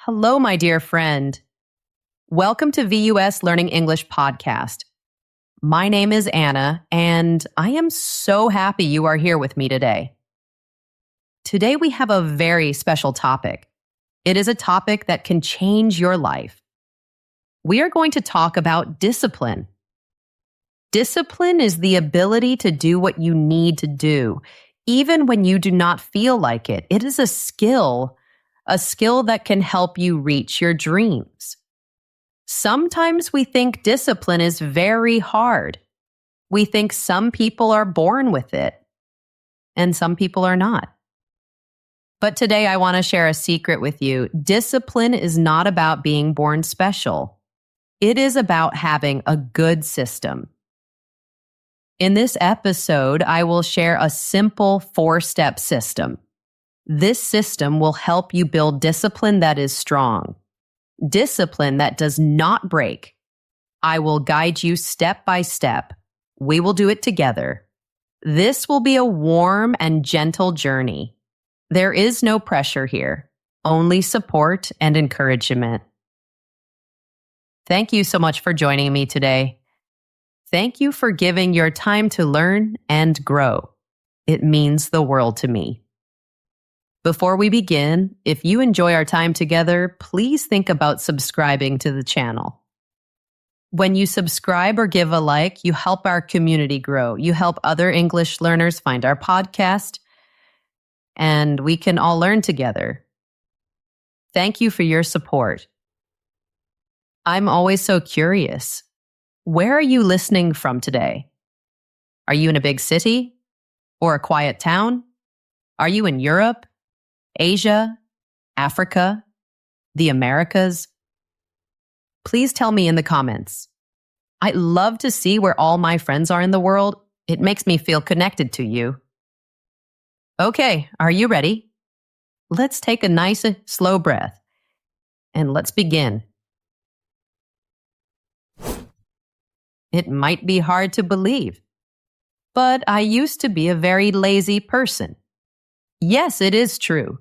Hello, my dear friend. Welcome to VUS Learning English podcast. My name is Anna, and I am so happy you are here with me today. Today, we have a very special topic. It is a topic that can change your life. We are going to talk about discipline. Discipline is the ability to do what you need to do, even when you do not feel like it. It is a skill that can help you reach your dreams. Sometimes we think discipline is very hard. We think some people are born with it, and some people are not. But today I want to share a secret with you. Discipline is not about being born special. It is about having a good system. In this episode, I will share a simple 4-step system. This system will help you build discipline that is strong, discipline that does not break. I will guide you step by step. We will do it together. This will be a warm and gentle journey. There is no pressure here, only support and encouragement. Thank you so much for joining me today. Thank you for giving your time to learn and grow. It means the world to me. Before we begin, if you enjoy our time together, please think about subscribing to the channel. When you subscribe or give a like, you help our community grow. You help other English learners find our podcast, and we can all learn together. Thank you for your support. I'm always so curious. Where are you listening from today? Are you in a big city or a quiet town? Are you in Europe, Asia, Africa, the Americas? Please tell me in the comments. I love to see where all my friends are in the world. It makes me feel connected to you. Okay, are you ready? Let's take a nice, slow breath, and let's begin. It might be hard to believe, but I used to be a very lazy person. Yes, it is true.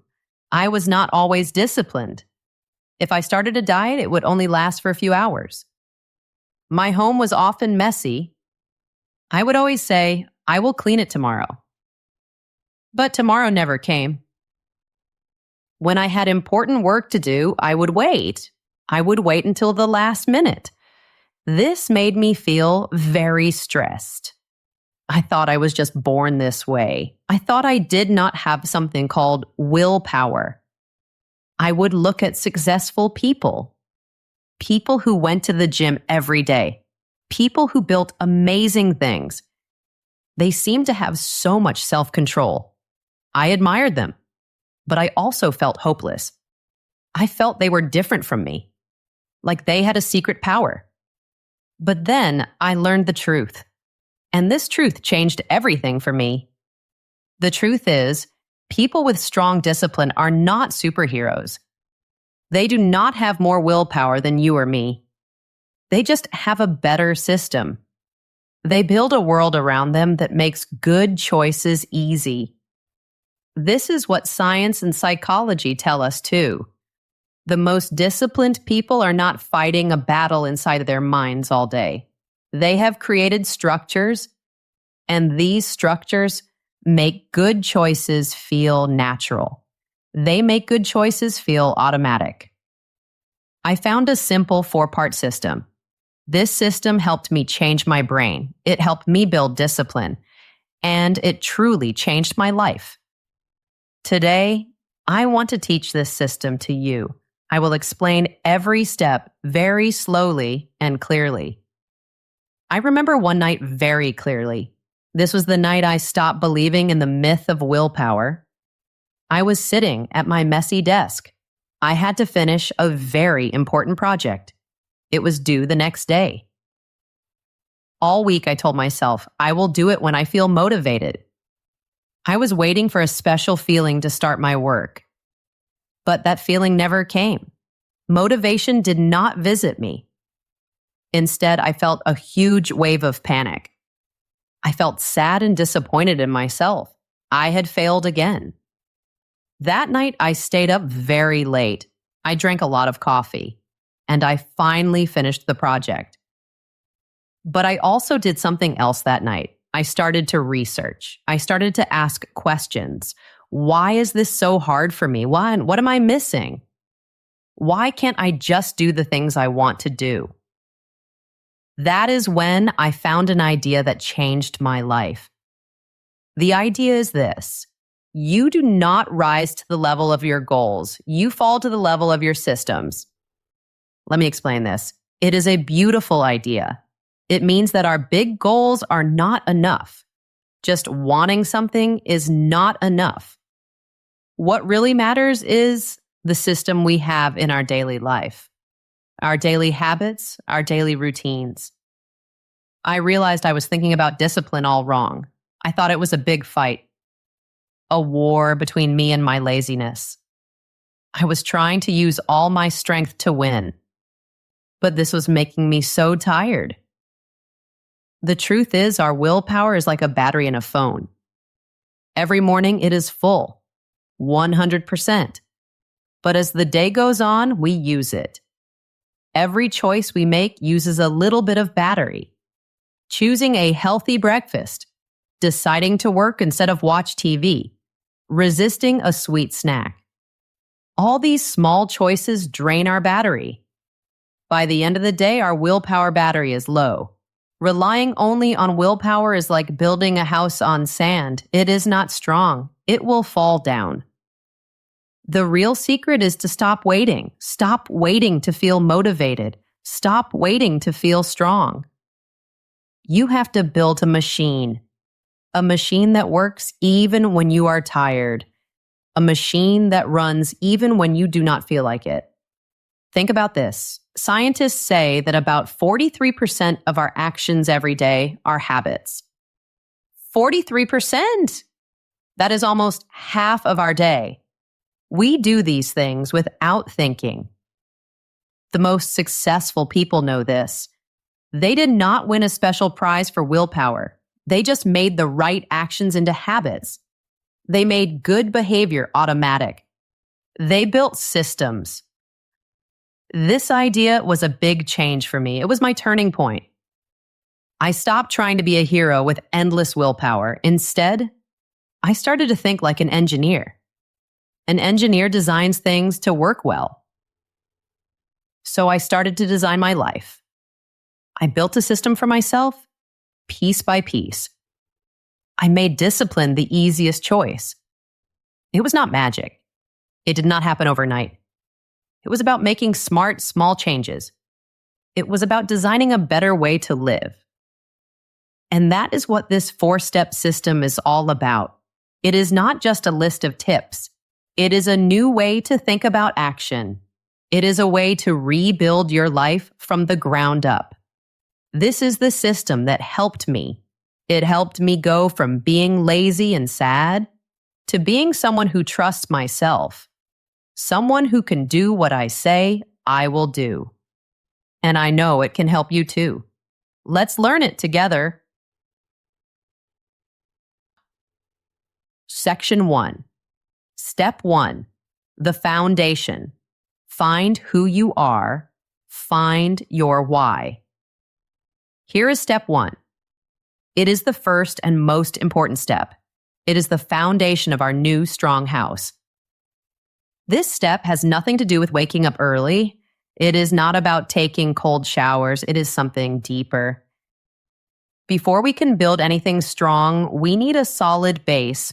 I was not always disciplined. If I started a diet, it would only last for a few hours. My home was often messy. I would always say, I will clean it tomorrow. But tomorrow never came. When I had important work to do, I would wait. I would wait until the last minute. This made me feel very stressed. I thought I was just born this way. I thought I did not have something called willpower. I would look at successful people who went to the gym every day, people who built amazing things. They seemed to have so much self-control. I admired them, but I also felt hopeless. I felt they were different from me, like they had a secret power. But then I learned the truth. And this truth changed everything for me. The truth is, people with strong discipline are not superheroes. They do not have more willpower than you or me. They just have a better system. They build a world around them that makes good choices easy. This is what science and psychology tell us too. The most disciplined people are not fighting a battle inside of their minds all day. They have created structures, and these structures make good choices feel natural. They make good choices feel automatic. I found a simple 4-part system. This system helped me change my brain. It helped me build discipline, and it truly changed my life. Today, I want to teach this system to you. I will explain every step very slowly and clearly. I remember one night very clearly. This was the night I stopped believing in the myth of willpower. I was sitting at my messy desk. I had to finish a very important project. It was due the next day. All week I told myself, I will do it when I feel motivated. I was waiting for a special feeling to start my work. But that feeling never came. Motivation did not visit me. Instead, I felt a huge wave of panic. I felt sad and disappointed in myself. I had failed again. That night, I stayed up very late. I drank a lot of coffee, and I finally finished the project. But I also did something else that night. I started to research. I started to ask questions. Why is this so hard for me? Why? What am I missing? Why can't I just do the things I want to do? That is when I found an idea that changed my life. The idea is this: you do not rise to the level of your goals. You fall to the level of your systems. Let me explain this. It is a beautiful idea. It means that our big goals are not enough. Just wanting something is not enough. What really matters is the system we have in our daily life, our daily habits, our daily routines. I realized I was thinking about discipline all wrong. I thought it was a big fight, a war between me and my laziness. I was trying to use all my strength to win, but this was making me so tired. The truth is, our willpower is like a battery in a phone. Every morning it is full, 100%. But as the day goes on, we use it. Every choice we make uses a little bit of battery. Choosing a healthy breakfast, deciding to work instead of watch TV, resisting a sweet snack. All these small choices drain our battery. By the end of the day, our willpower battery is low. Relying only on willpower is like building a house on sand. It is not strong. It will fall down. The real secret is to stop waiting. Stop waiting to feel motivated. Stop waiting to feel strong. You have to build a machine that works even when you are tired, a machine that runs even when you do not feel like it. Think about this. Scientists say that about 43% of our actions every day are habits. 43%! That is almost half of our day. We do these things without thinking. The most successful people know this. They did not win a special prize for willpower. They just made the right actions into habits. They made good behavior automatic. They built systems. This idea was a big change for me. It was my turning point. I stopped trying to be a hero with endless willpower. Instead, I started to think like an engineer. An engineer designs things to work well. So I started to design my life. I built a system for myself, piece by piece. I made discipline the easiest choice. It was not magic. It did not happen overnight. It was about making smart, small changes. It was about designing a better way to live. And that is what this 4-step system is all about. It is not just a list of tips. It is a new way to think about action. It is a way to rebuild your life from the ground up. This is the system that helped me. It helped me go from being lazy and sad to being someone who trusts myself. Someone who can do what I say I will do. And I know it can help you too. Let's learn it together. Section 1. Step 1. The foundation. Find who you are. Find your why. Here is step 1. It is the first and most important step. It is the foundation of our new strong house. This step has nothing to do with waking up early. It is not about taking cold showers. It is something deeper. Before we can build anything strong, we need a solid base.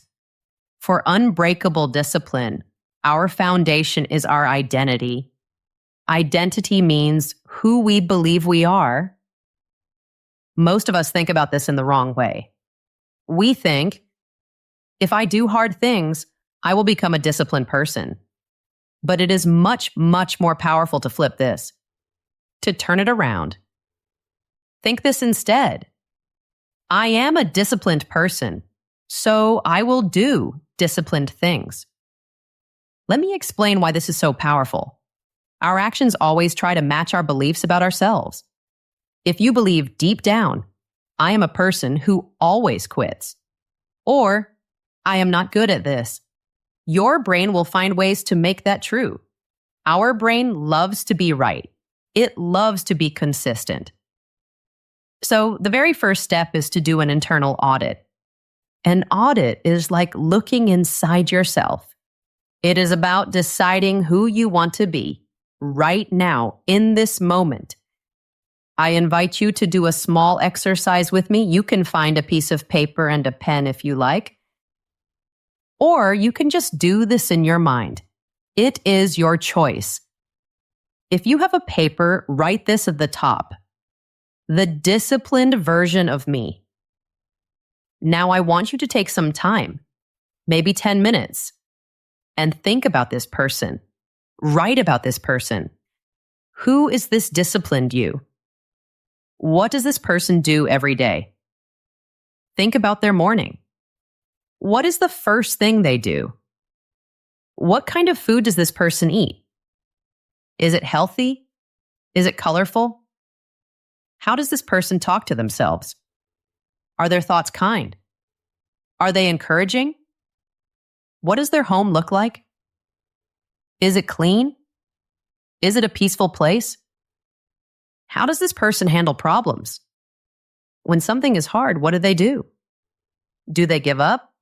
For unbreakable discipline, our foundation is our identity. Identity means who we believe we are. Most of us think about this in the wrong way. We think, if I do hard things, I will become a disciplined person. But it is much, much more powerful to flip this, to turn it around. Think this instead. I am a disciplined person, so I will do disciplined things. Let me explain why this is so powerful. Our actions always try to match our beliefs about ourselves. If you believe deep down, I am a person who always quits, or I am not good at this, your brain will find ways to make that true. Our brain loves to be right. It loves to be consistent. So the very first step is to do an internal audit. An audit is like looking inside yourself. It is about deciding who you want to be right now, in this moment. I invite you to do a small exercise with me. You can find a piece of paper and a pen if you like. Or you can just do this in your mind. It is your choice. If you have a paper, write this at the top. The disciplined version of me. Now I want you to take some time, maybe 10 minutes, and think about this person. Write about this person. Who is this disciplined you? What does this person do every day? Think about their morning. What is the first thing they do? What kind of food does this person eat? Is it healthy? Is it colorful? How does this person talk to themselves? Are their thoughts kind? Are they encouraging? What does their home look like? Is it clean? Is it a peaceful place? How does this person handle problems? When something is hard, what do? Do they give up?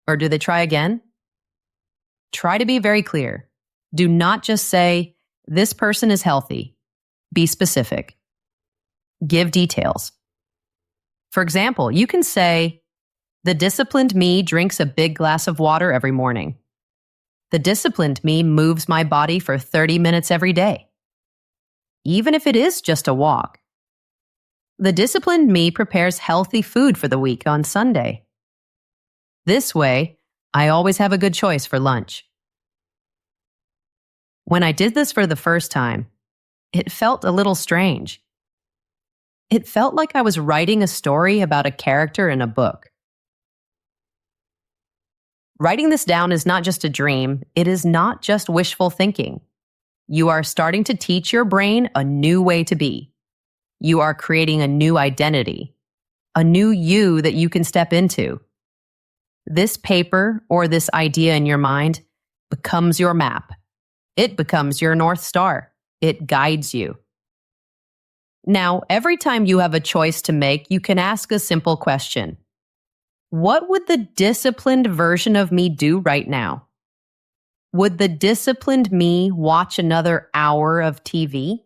Or do they try again? Try to be very clear. Do not just say, this person is healthy. Be specific. Give details. For example, you can say, the disciplined me drinks a big glass of water every morning. The disciplined me moves my body for 30 minutes every day. Even if it is just a walk. The disciplined me prepares healthy food for the week on Sunday. This way, I always have a good choice for lunch. When I did this for the first time, it felt a little strange. It felt like I was writing a story about a character in a book. Writing this down is not just a dream, it is not just wishful thinking. You are starting to teach your brain a new way to be. You are creating a new identity, a new you that you can step into. This paper or this idea in your mind becomes your map. It becomes your North Star. It guides you. Now, every time you have a choice to make, you can ask a simple question. What would the disciplined version of me do right now? Would the disciplined me watch another hour of TV?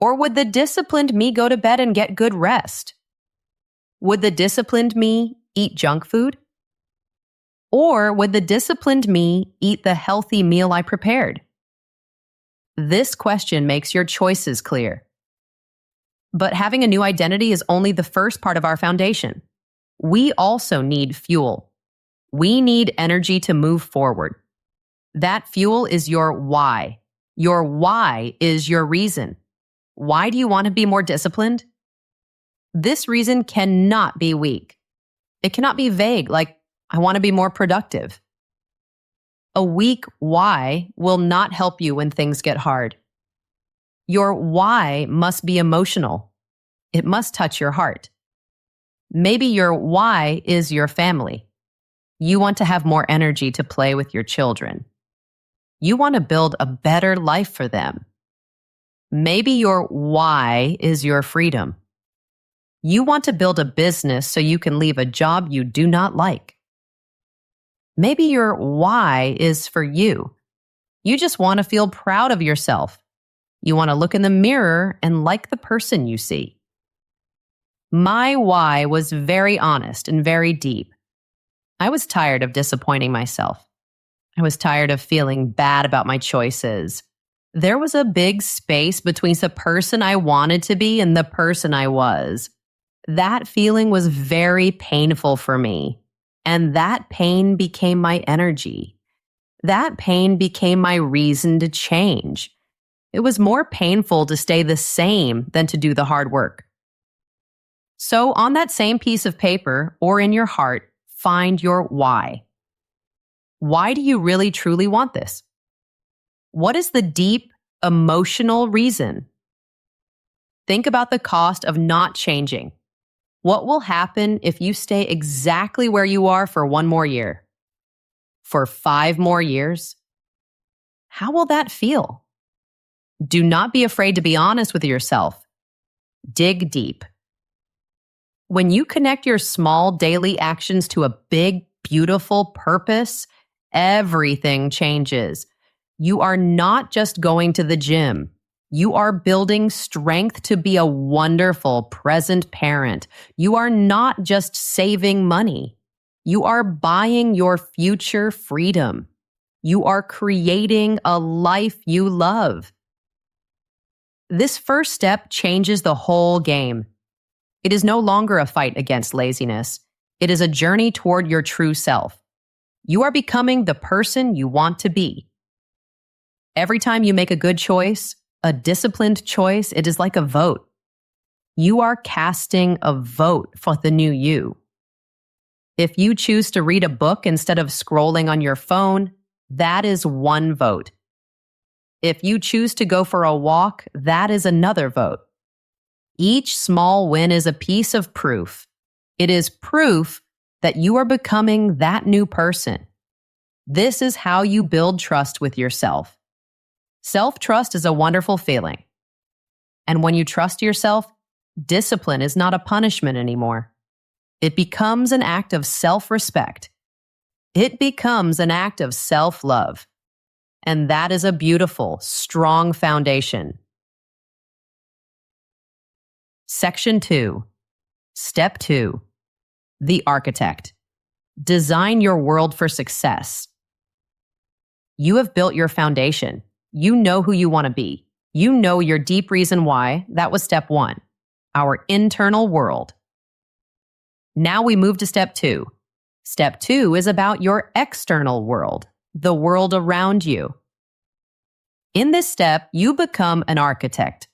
Or would the disciplined me go to bed and get good rest? Would the disciplined me eat junk food? Or would the disciplined me eat the healthy meal I prepared? This question makes your choices clear. But having a new identity is only the first part of our foundation. We also need fuel. We need energy to move forward. That fuel is your why. Your why is your reason. Why do you want to be more disciplined? This reason cannot be weak. It cannot be vague, like, I want to be more productive. A weak why will not help you when things get hard. Your why must be emotional. It must touch your heart. Maybe your why is your family. You want to have more energy to play with your children. You want to build a better life for them. Maybe your why is your freedom. You want to build a business so you can leave a job you do not like. Maybe your why is for you. You just want to feel proud of yourself. You want to look in the mirror and like the person you see. My why was very honest and very deep. I was tired of disappointing myself. I was tired of feeling bad about my choices. There was a big space between the person I wanted to be and the person I was. That feeling was very painful for me. And that pain became my energy. That pain became my reason to change. It was more painful to stay the same than to do the hard work. So on that same piece of paper or in your heart, find your why. Why do you really truly want this? What is the deep emotional reason? Think about the cost of not changing. What will happen if you stay exactly where you are for 1 more year? For 5 more years? How will that feel? Do not be afraid to be honest with yourself. Dig deep. When you connect your small daily actions to a big, beautiful purpose, everything changes. You are not just going to the gym. You are building strength to be a wonderful present parent. You are not just saving money. You are buying your future freedom. You are creating a life you love. This first step changes the whole game. It is no longer a fight against laziness. It is a journey toward your true self. You are becoming the person you want to be. Every time you make a good choice, a disciplined choice, it is like a vote. You are casting a vote for the new you. If you choose to read a book instead of scrolling on your phone, that is one vote. If you choose to go for a walk, that is another vote. Each small win is a piece of proof. It is proof that you are becoming that new person. This is how you build trust with yourself. Self-trust is a wonderful feeling. And when you trust yourself, discipline is not a punishment anymore. It becomes an act of self-respect. It becomes an act of self-love. And that is a beautiful, strong foundation. Section 2. Step 2. The architect. Design your world for success. You have built your foundation. You know who you want to be. You know your deep reason why. That was step 1. Our internal world. Now we move to step 2. Step 2 is about your external world, the world around you. In this step, you become an architect.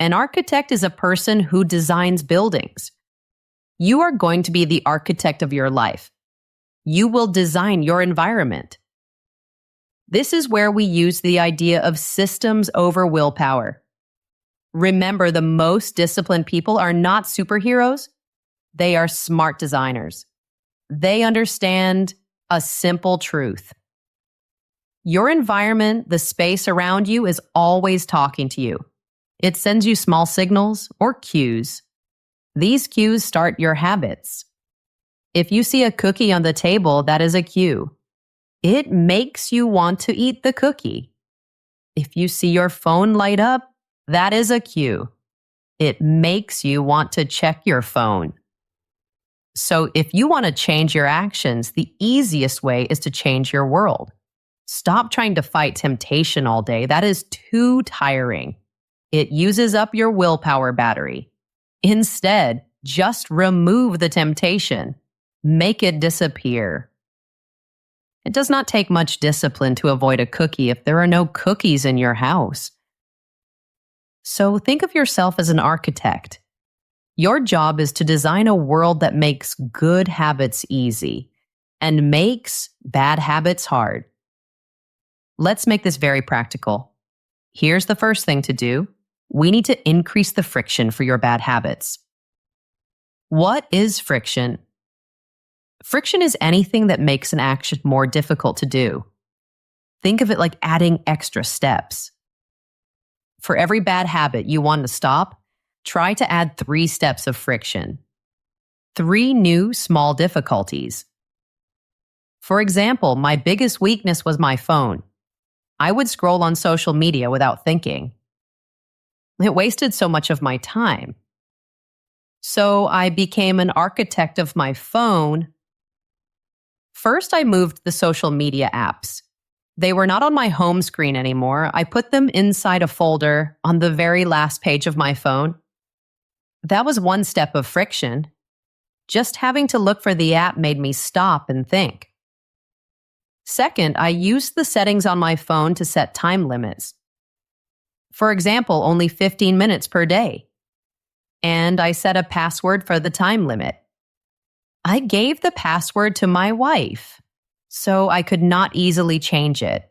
An architect is a person who designs buildings. You are going to be the architect of your life. You will design your environment. This is where we use the idea of systems over willpower. Remember, the most disciplined people are not superheroes. They are smart designers. They understand a simple truth. Your environment, the space around you, is always talking to you. It sends you small signals or cues. These cues start your habits. If you see a cookie on the table, that is a cue. It makes you want to eat the cookie. If you see your phone light up, that is a cue. It makes you want to check your phone. So if you want to change your actions, the easiest way is to change your world. Stop trying to fight temptation all day. That is too tiring. It uses up your willpower battery. Instead, just remove the temptation. Make it disappear. It does not take much discipline to avoid a cookie if there are no cookies in your house. So think of yourself as an architect. Your job is to design a world that makes good habits easy and makes bad habits hard. Let's make this very practical. Here's the first thing to do. We need to increase the friction for your bad habits. What is friction? Friction is anything that makes an action more difficult to do. Think of it like adding extra steps. For every bad habit you want to stop, try to add 3 steps of friction. 3 new small difficulties. For example, my biggest weakness was my phone. I would scroll on social media without thinking. It wasted so much of my time. So I became an architect of my phone. First, I moved the social media apps. They were not on my home screen anymore. I put them inside a folder on the very last page of my phone. That was one step of friction. Just having to look for the app made me stop and think. Second, I used the settings on my phone to set time limits. For example, only 15 minutes per day. And I set a password for the time limit. I gave the password to my wife, so I could not easily change it.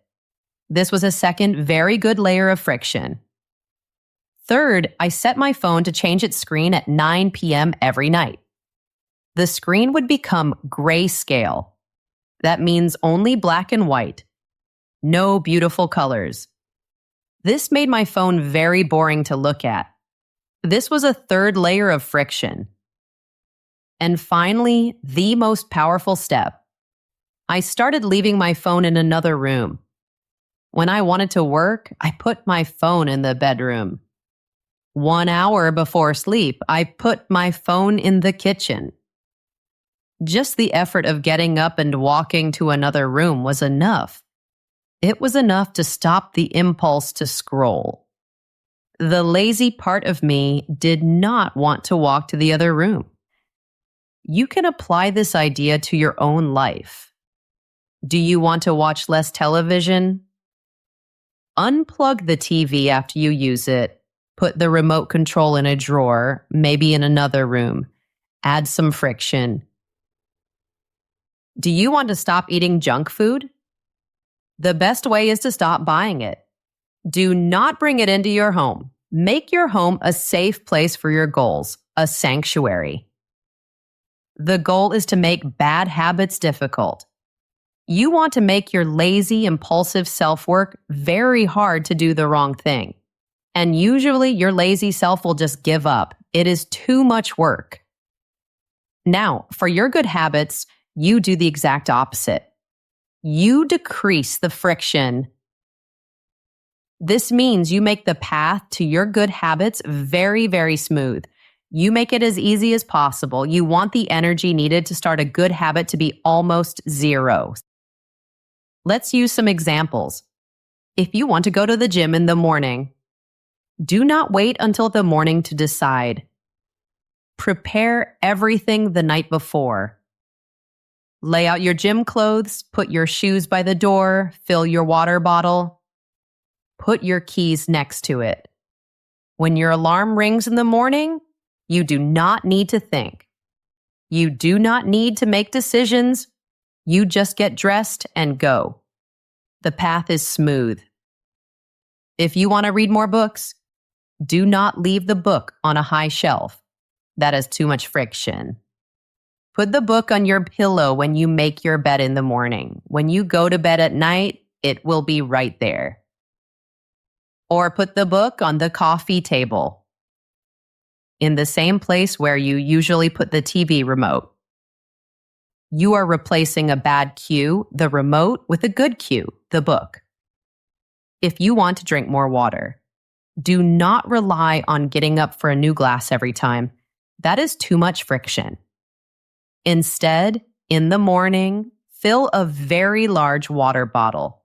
This was a second very good layer of friction. Third, I set my phone to change its screen at 9 p.m. every night. The screen would become grayscale. That means only black and white. No beautiful colors. This made my phone very boring to look at. This was a third layer of friction. And finally, the most powerful step. I started leaving my phone in another room. When I wanted to work, I put my phone in the bedroom. 1 hour before sleep, I put my phone in the kitchen. Just the effort of getting up and walking to another room was enough. It was enough to stop the impulse to scroll. The lazy part of me did not want to walk to the other room. You can apply this idea to your own life. Do you want to watch less television? Unplug the TV after you use it. Put the remote control in a drawer, maybe in another room. Add some friction. Do you want to stop eating junk food? The best way is to stop buying it. Do not bring it into your home. Make your home a safe place for your goals, a sanctuary. The goal is to make bad habits difficult. You want to make your lazy, impulsive self work very hard to do the wrong thing. And usually your lazy self will just give up. It is too much work. Now, for your good habits, you do the exact opposite. You decrease the friction. This means you make the path to your good habits very, very smooth. You make it as easy as possible. You want the energy needed to start a good habit to be almost zero. Let's use some examples. If you want to go to the gym in the morning, do not wait until the morning to decide. Prepare everything the night before. Lay out your gym clothes, put your shoes by the door, fill your water bottle. Put your keys next to it. When your alarm rings in the morning, you do not need to think. You do not need to make decisions. You just get dressed and go. The path is smooth. If you want to read more books, do not leave the book on a high shelf. That is too much friction. Put the book on your pillow when you make your bed in the morning. When you go to bed at night, it will be right there. Or put the book on the coffee table, in the same place where you usually put the TV remote. You are replacing a bad cue, the remote, with a good cue, the book. If you want to drink more water, do not rely on getting up for a new glass every time. That is too much friction. Instead, in the morning, fill a very large water bottle.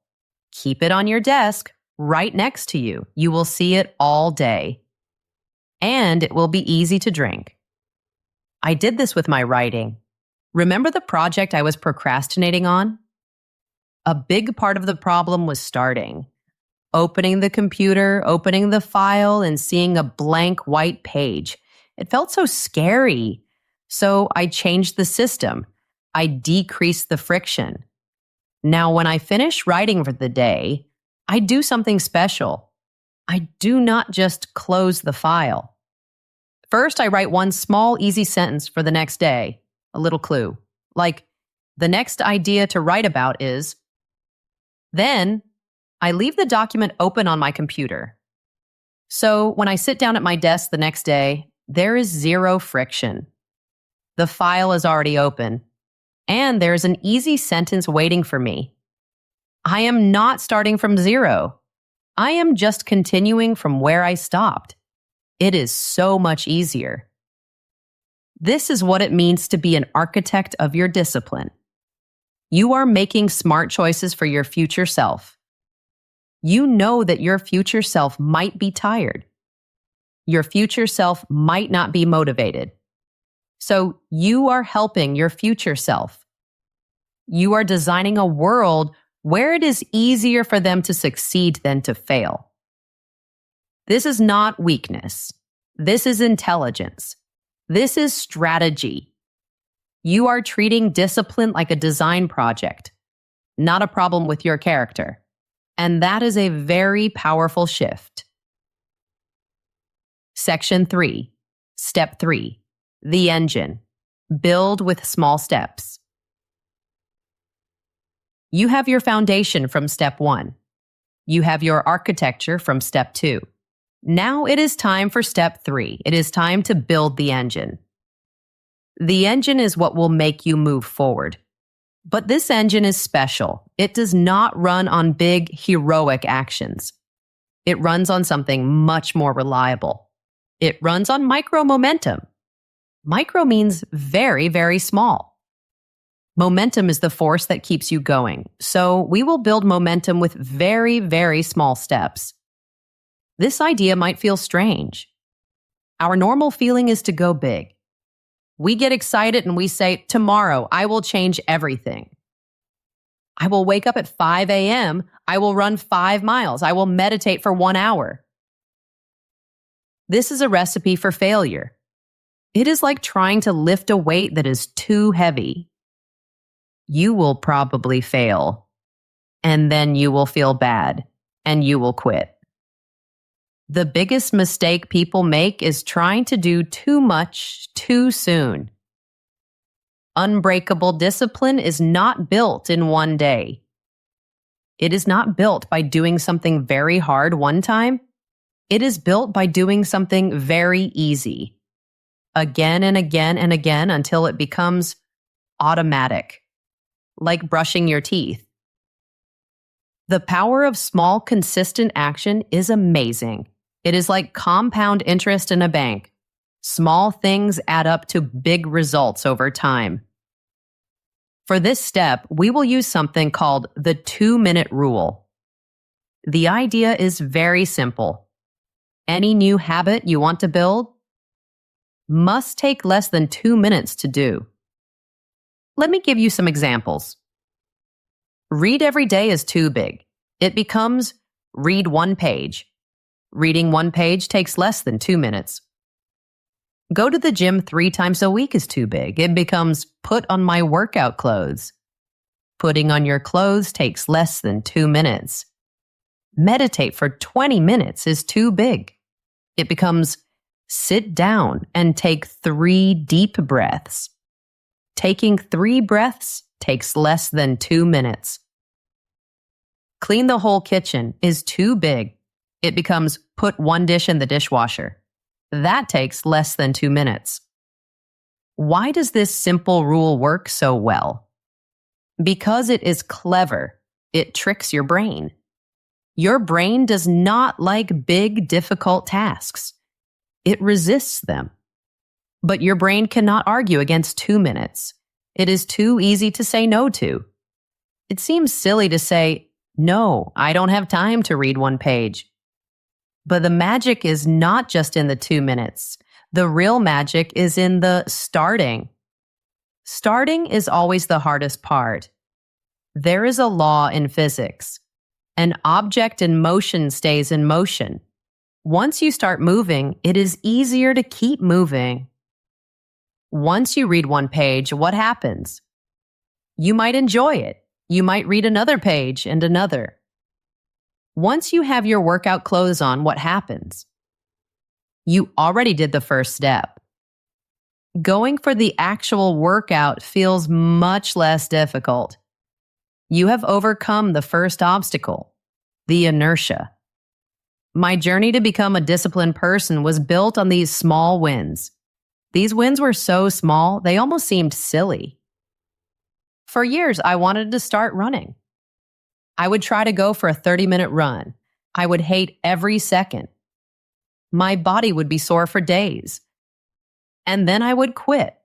Keep it on your desk, right next to you. You will see it all day. And it will be easy to drink. I did this with my writing. Remember the project I was procrastinating on? A big part of the problem was starting. Opening the computer, opening the file, and seeing a blank white page. It felt so scary. So I changed the system. I decreased the friction. Now, when I finish writing for the day, I do something special. I do not just close the file. First, I write one small, easy sentence for the next day, a little clue. Like, the next idea to write about is. Then, I leave the document open on my computer. So, when I sit down at my desk the next day, there is zero friction. The file is already open, and there's an easy sentence waiting for me. I am not starting from zero. I am just continuing from where I stopped. It is so much easier. This is what it means to be an architect of your discipline. You are making smart choices for your future self. You know that your future self might be tired. Your future self might not be motivated. So you are helping your future self. You are designing a world where it is easier for them to succeed than to fail. This is not weakness. This is intelligence. This is strategy. You are treating discipline like a design project, not a problem with your character. And that is a very powerful shift. Section 3, Step 3, the engine. Build with small steps. You have your foundation from step 1. You have your architecture from step 2. Now it is time for step 3. It is time to build the engine. The engine is what will make you move forward. But this engine is special. It does not run on big, heroic actions. It runs on something much more reliable. It runs on micro momentum. Micro means very, very small. Momentum is the force that keeps you going. So we will build momentum with very, very small steps. This idea might feel strange. Our normal feeling is to go big. We get excited and we say, tomorrow I will change everything. I will wake up at 5 a.m. I will run 5 miles. I will meditate for 1 hour. This is a recipe for failure. It is like trying to lift a weight that is too heavy. You will probably fail, and then you will feel bad, and you will quit. The biggest mistake people make is trying to do too much too soon. Unbreakable discipline is not built in one day. It is not built by doing something very hard one time. It is built by doing something very easy, again and again and again until it becomes automatic, like brushing your teeth. The power of small, consistent action is amazing. It is like compound interest in a bank. Small things add up to big results over time. For this step, we will use something called the 2-minute rule. The idea is very simple. Any new habit you want to build must take less than 2 minutes to do. Let me give you some examples. Read every day is too big. It becomes read 1 page. Reading 1 page takes less than 2 minutes. Go to the gym 3 times a week is too big. It becomes put on my workout clothes. Putting on your clothes takes less than 2 minutes. Meditate for 20 minutes is too big. It becomes sit down and take 3 deep breaths. Taking 3 breaths takes less than 2 minutes. Clean the whole kitchen is too big. It becomes put 1 dish in the dishwasher. That takes less than 2 minutes. Why does this simple rule work so well? Because it is clever. It tricks your brain. Your brain does not like big, difficult tasks. It resists them. But your brain cannot argue against 2 minutes. It is too easy to say no to. It seems silly to say, no, I don't have time to read 1 page. But the magic is not just in the 2 minutes. The real magic is in the starting. Starting is always the hardest part. There is a law in physics. An object in motion stays in motion. Once you start moving, it is easier to keep moving. Once you read 1 page, what happens? You might enjoy it. You might read another page and another. Once you have your workout clothes on, what happens? You already did the first step. Going for the actual workout feels much less difficult. You have overcome the first obstacle, the inertia. My journey to become a disciplined person was built on these small wins. These wins were so small, they almost seemed silly. For years, I wanted to start running. I would try to go for a 30-minute run. I would hate every second. My body would be sore for days. And then I would quit.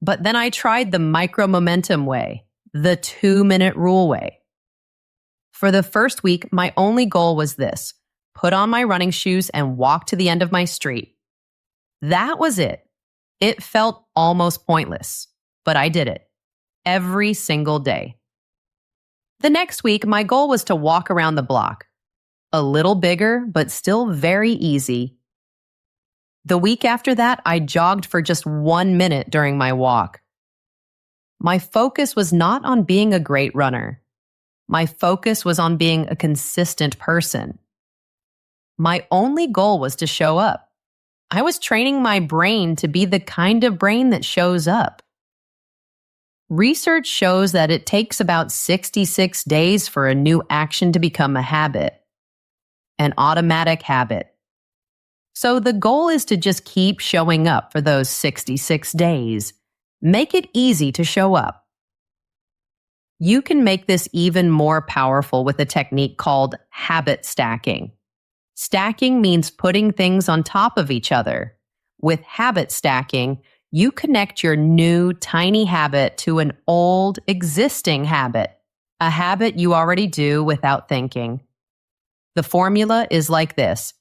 But then I tried the micro-momentum way, the 2-minute rule way. For the first week, my only goal was this: put on my running shoes and walk to the end of my street. That was it. It felt almost pointless, but I did it every single day. The next week, my goal was to walk around the block. A little bigger, but still very easy. The week after that, I jogged for just 1 minute during my walk. My focus was not on being a great runner. My focus was on being a consistent person. My only goal was to show up. I was training my brain to be the kind of brain that shows up. Research shows that it takes about 66 days for a new action to become a habit, an automatic habit. So the goal is to just keep showing up for those 66 days. Make it easy to show up. You can make this even more powerful with a technique called habit stacking. Stacking means putting things on top of each other. With habit stacking, you connect your new tiny habit to an old existing habit, a habit you already do without thinking. The formula is like this.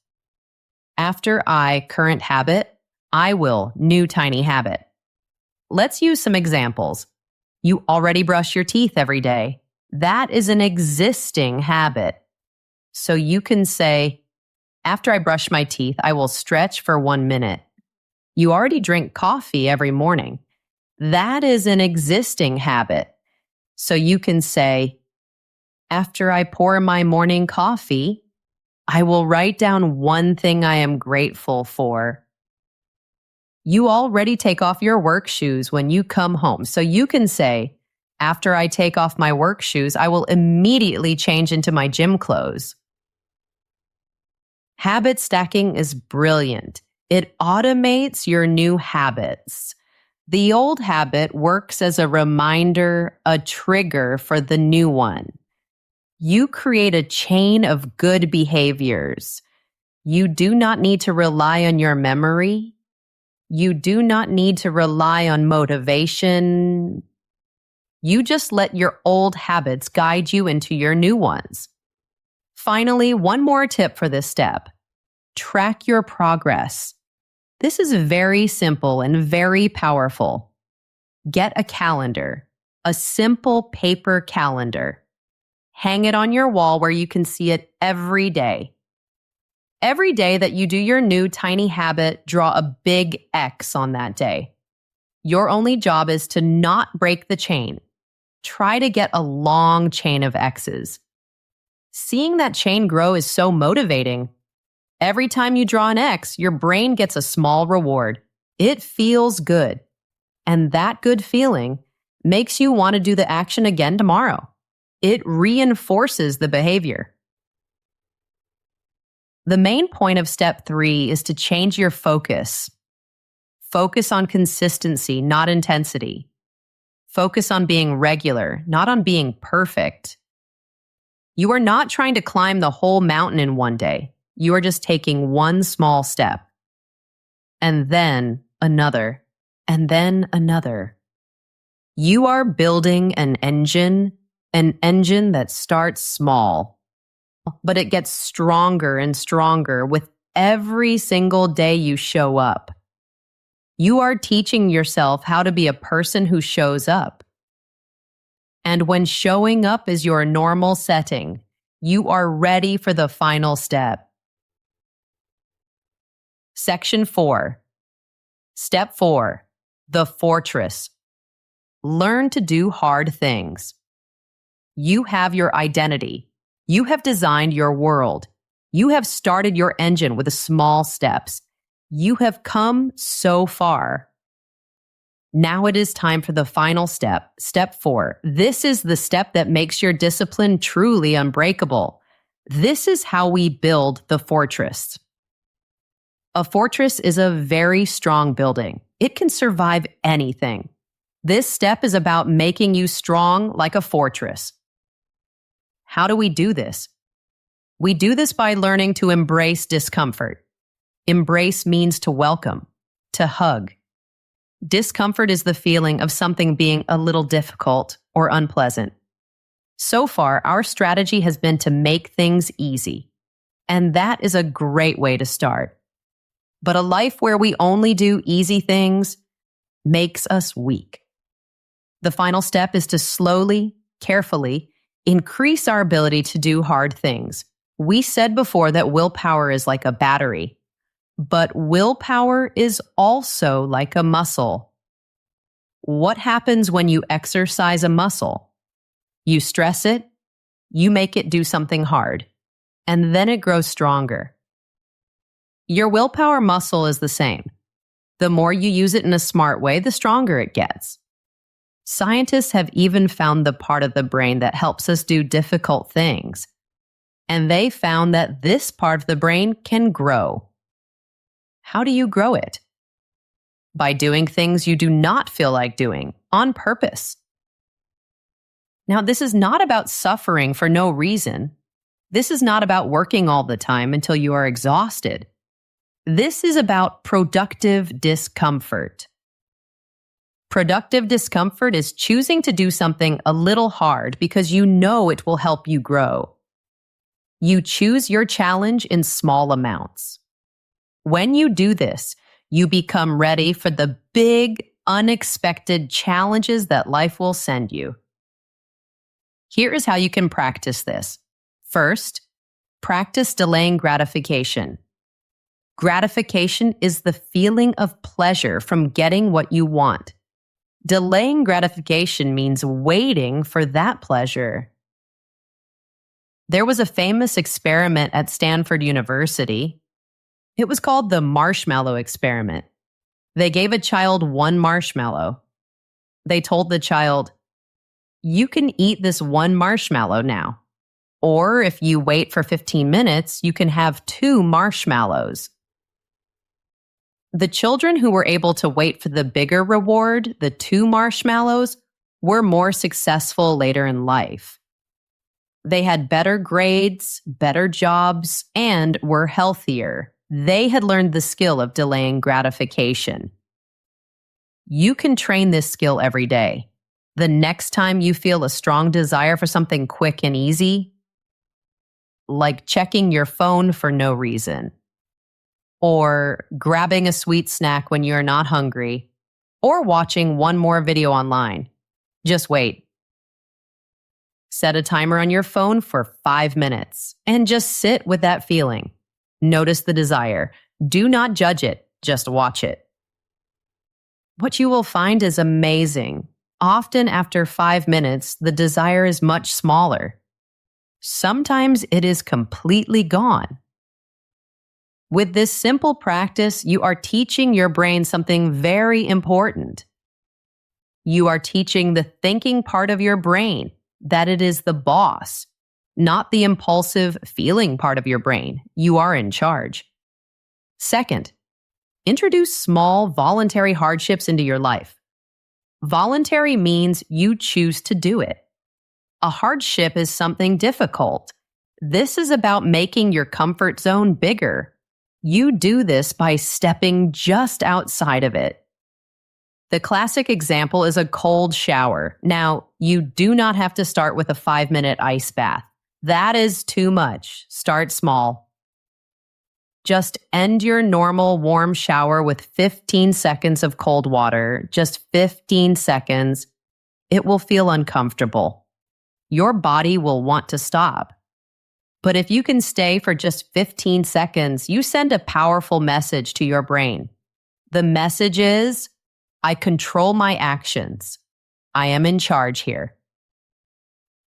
After I current habit, I will new tiny habit. Let's use some examples. You already brush your teeth every day. That is an existing habit. So you can say, after I brush my teeth, I will stretch for 1 minute. You already drink coffee every morning. That is an existing habit. So you can say, after I pour my morning coffee, I will write down one thing I am grateful for. You already take off your work shoes when you come home. So you can say, after I take off my work shoes, I will immediately change into my gym clothes. Habit stacking is brilliant. It automates your new habits. The old habit works as a reminder, a trigger for the new one. You create a chain of good behaviors. You do not need to rely on your memory. You do not need to rely on motivation. You just let your old habits guide you into your new ones. Finally, one more tip for this step. Track your progress. This is very simple and very powerful. Get a calendar, a simple paper calendar. Hang it on your wall where you can see it every day. Every day that you do your new tiny habit, draw a big X on that day. Your only job is to not break the chain. Try to get a long chain of X's. Seeing that chain grow is so motivating. Every time you draw an X, your brain gets a small reward. It feels good. And that good feeling makes you want to do the action again tomorrow. It reinforces the behavior. The main point of step 3 is to change your focus. Focus on consistency, not intensity. Focus on being regular, not on being perfect. You are not trying to climb the whole mountain in one day. You are just taking one small step. And then another. And then another. You are building an engine that starts small, but it gets stronger and stronger with every single day you show up. You are teaching yourself how to be a person who shows up. And when showing up is your normal setting, you are ready for the final step. Section 4. Step 4. The fortress. Learn to do hard things. You have your identity. You have designed your world. You have started your engine with small steps. You have come so far. Now it is time for the final step, step 4. This is the step that makes your discipline truly unbreakable. This is how we build the fortress. A fortress is a very strong building. It can survive anything. This step is about making you strong like a fortress. How do we do this? We do this by learning to embrace discomfort. Embrace means to welcome, to hug. Discomfort is the feeling of something being a little difficult or unpleasant. So far, our strategy has been to make things easy. And that is a great way to start. But a life where we only do easy things makes us weak. The final step is to slowly, carefully, increase our ability to do hard things. We said before that willpower is like a battery, but willpower is also like a muscle. What happens when you exercise a muscle? You stress it, you make it do something hard, and then it grows stronger. Your willpower muscle is the same. The more you use it in a smart way, the stronger it gets. Scientists have even found the part of the brain that helps us do difficult things. And they found that this part of the brain can grow. How do you grow it? By doing things you do not feel like doing on purpose. Now, this is not about suffering for no reason. This is not about working all the time until you are exhausted. This is about productive discomfort. Productive discomfort is choosing to do something a little hard because you know it will help you grow. You choose your challenge in small amounts. When you do this, you become ready for the big, unexpected challenges that life will send you. Here is how you can practice this. First, practice delaying gratification. Gratification is the feeling of pleasure from getting what you want. Delaying gratification means waiting for that pleasure. There was a famous experiment at Stanford University. It was called the marshmallow experiment. They gave a child one marshmallow. They told the child, "You can eat this one marshmallow now. Or if you wait for 15 minutes, you can have 2 marshmallows." The children who were able to wait for the bigger reward, the 2 marshmallows, were more successful later in life. They had better grades, better jobs, and were healthier. They had learned the skill of delaying gratification. You can train this skill every day. The next time you feel a strong desire for something quick and easy, like checking your phone for no reason, or grabbing a sweet snack when you're not hungry, or watching one more video online, just wait. Set a timer on your phone for 5 minutes and just sit with that feeling. Notice the desire. Do not judge it, just watch it. What you will find is amazing. Often after 5 minutes, the desire is much smaller. Sometimes it is completely gone. With this simple practice, you are teaching your brain something very important. You are teaching the thinking part of your brain that it is the boss, not the impulsive feeling part of your brain. You are in charge. Second, introduce small voluntary hardships into your life. Voluntary means you choose to do it. A hardship is something difficult. This is about making your comfort zone bigger. You do this by stepping just outside of it. The classic example is a cold shower. Now, you do not have to start with a 5-minute ice bath. That is too much. Start small. Just end your normal warm shower with 15 seconds of cold water. Just 15 seconds. It will feel uncomfortable. Your body will want to stop. But if you can stay for just 15 seconds, you send a powerful message to your brain. The message is, I control my actions. I am in charge here.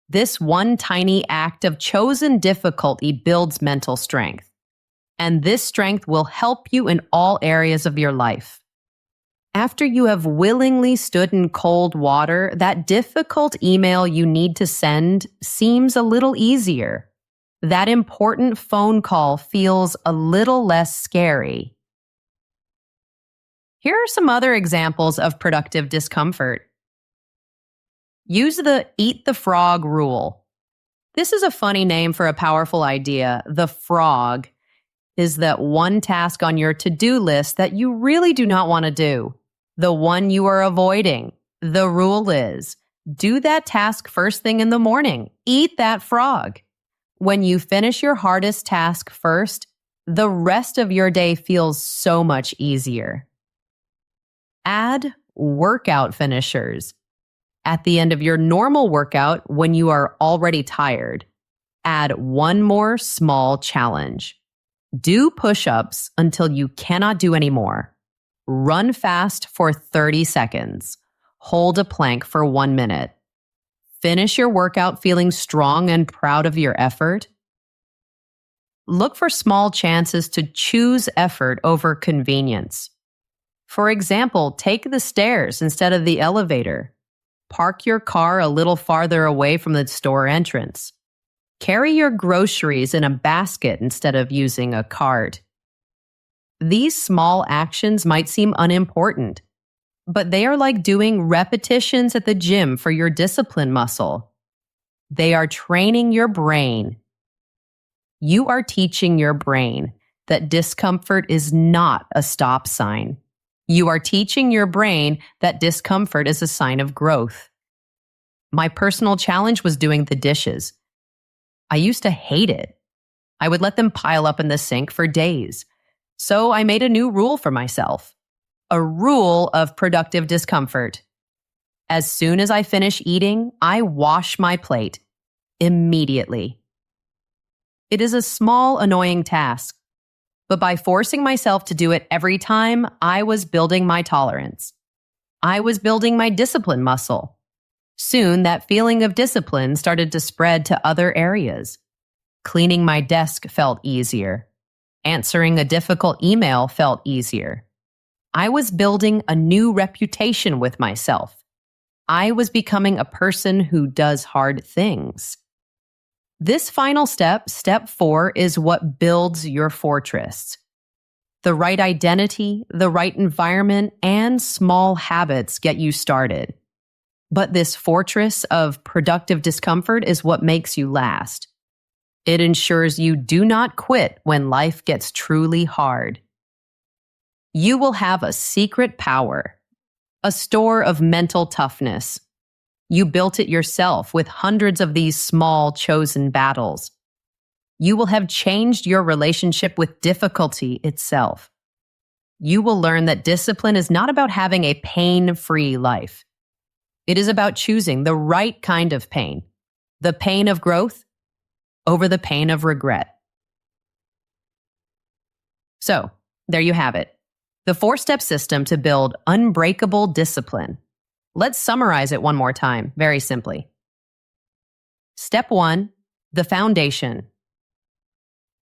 This one tiny act of chosen difficulty builds mental strength. And this strength will help you in all areas of your life. After you have willingly stood in cold water, that difficult email you need to send seems a little easier. That important phone call feels a little less scary. Here are some other examples of productive discomfort. Use the eat the frog rule. This is a funny name for a powerful idea. The frog is that one task on your to-do list that you really do not want to do, the one you are avoiding. The rule is, do that task first thing in the morning. Eat that frog. When you finish your hardest task first, the rest of your day feels so much easier. Add workout finishers. At the end of your normal workout, when you are already tired, add one more small challenge. Do push-ups until you cannot do anymore. Run fast for 30 seconds. Hold a plank for 1 minute. Finish your workout feeling strong and proud of your effort. Look for small chances to choose effort over convenience. For example, take the stairs instead of the elevator. Park your car a little farther away from the store entrance. Carry your groceries in a basket instead of using a cart. These small actions might seem unimportant, but they are like doing repetitions at the gym for your discipline muscle. They are training your brain. You are teaching your brain that discomfort is not a stop sign. You are teaching your brain that discomfort is a sign of growth. My personal challenge was doing the dishes. I used to hate it. I would let them pile up in the sink for days. So I made a new rule for myself. A rule of productive discomfort. As soon as I finish eating, I wash my plate immediately. It is a small, annoying task, but by forcing myself to do it every time, I was building my tolerance. I was building my discipline muscle. Soon, that feeling of discipline started to spread to other areas. Cleaning my desk felt easier. Answering a difficult email felt easier. I was building a new reputation with myself. I was becoming a person who does hard things. This final step, step 4, is what builds your fortress. The right identity, the right environment, and small habits get you started. But this fortress of productive discomfort is what makes you last. It ensures you do not quit when life gets truly hard. You will have a secret power, a store of mental toughness. You built it yourself with hundreds of these small chosen battles. You will have changed your relationship with difficulty itself. You will learn that discipline is not about having a pain-free life. It is about choosing the right kind of pain, the pain of growth over the pain of regret. So, there you have it. The 4-step system to build unbreakable discipline. Let's summarize it one more time, very simply. Step 1, the foundation.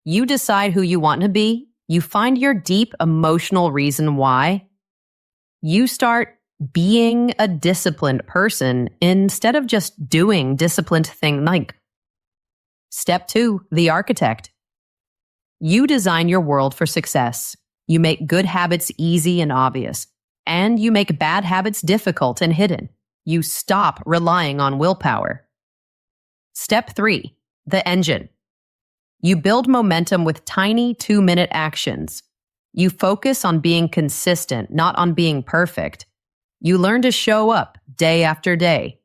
You decide who you want to be. You find your deep emotional reason why. You start being a disciplined person instead of just doing disciplined things like. Step 2, the architect. You design your world for success. You make good habits easy and obvious, and you make bad habits difficult and hidden. You stop relying on willpower. Step 3, the engine. You build momentum with tiny 2-minute actions. You focus on being consistent, not on being perfect. You learn to show up day after day.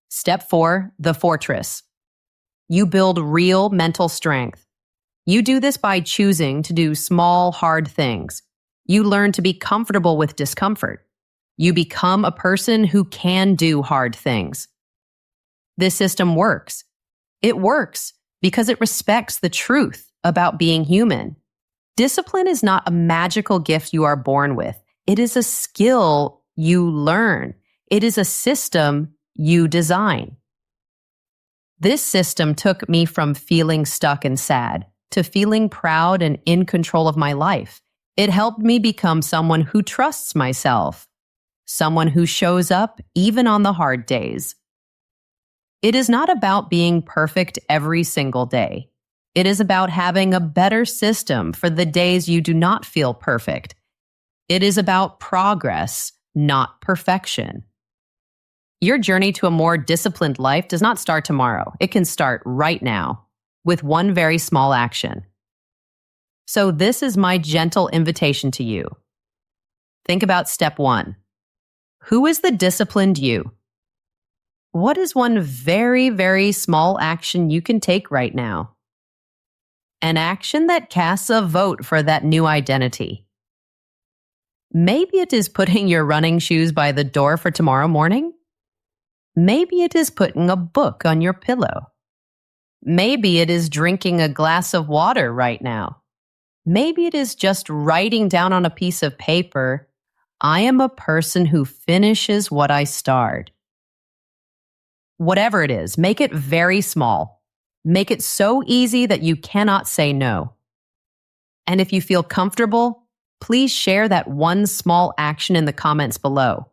Step 4, the fortress. You build real mental strength. You do this by choosing to do small, hard things. You learn to be comfortable with discomfort. You become a person who can do hard things. This system works. It works because it respects the truth about being human. Discipline is not a magical gift you are born with. It is a skill you learn. It is a system you design. This system took me from feeling stuck and sad to feeling proud and in control of my life. It helped me become someone who trusts myself, someone who shows up even on the hard days. It is not about being perfect every single day. It is about having a better system for the days you do not feel perfect. It is about progress, not perfection. Your journey to a more disciplined life does not start tomorrow. It can start right now with one very small action. So this is my gentle invitation to you. Think about step 1. Who is the disciplined you? What is one very, very small action you can take right now? An action that casts a vote for that new identity. Maybe it is putting your running shoes by the door for tomorrow morning. Maybe it is putting a book on your pillow. Maybe it is drinking a glass of water right now. Maybe it is just writing down on a piece of paper, I am a person who finishes what I start. Whatever it is, make it very small. Make it so easy that you cannot say no. And if you feel comfortable, please share that one small action in the comments below.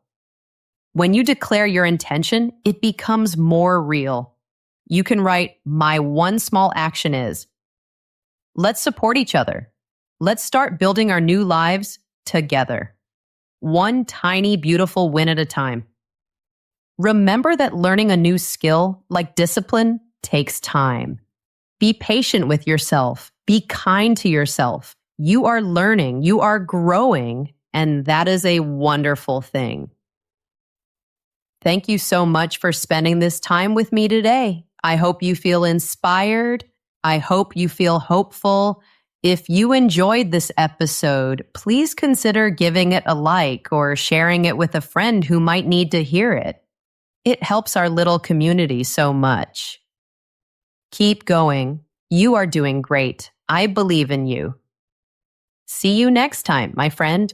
When you declare your intention, it becomes more real. You can write, "My one small action is." Let's support each other. Let's start building our new lives together. One tiny, beautiful win at a time. Remember that learning a new skill, like discipline, takes time. Be patient with yourself. Be kind to yourself. You are learning, you are growing, and that is a wonderful thing. Thank you so much for spending this time with me today. I hope you feel inspired. I hope you feel hopeful. If you enjoyed this episode, please consider giving it a like or sharing it with a friend who might need to hear it. It helps our little community so much. Keep going. You are doing great. I believe in you. See you next time, my friend.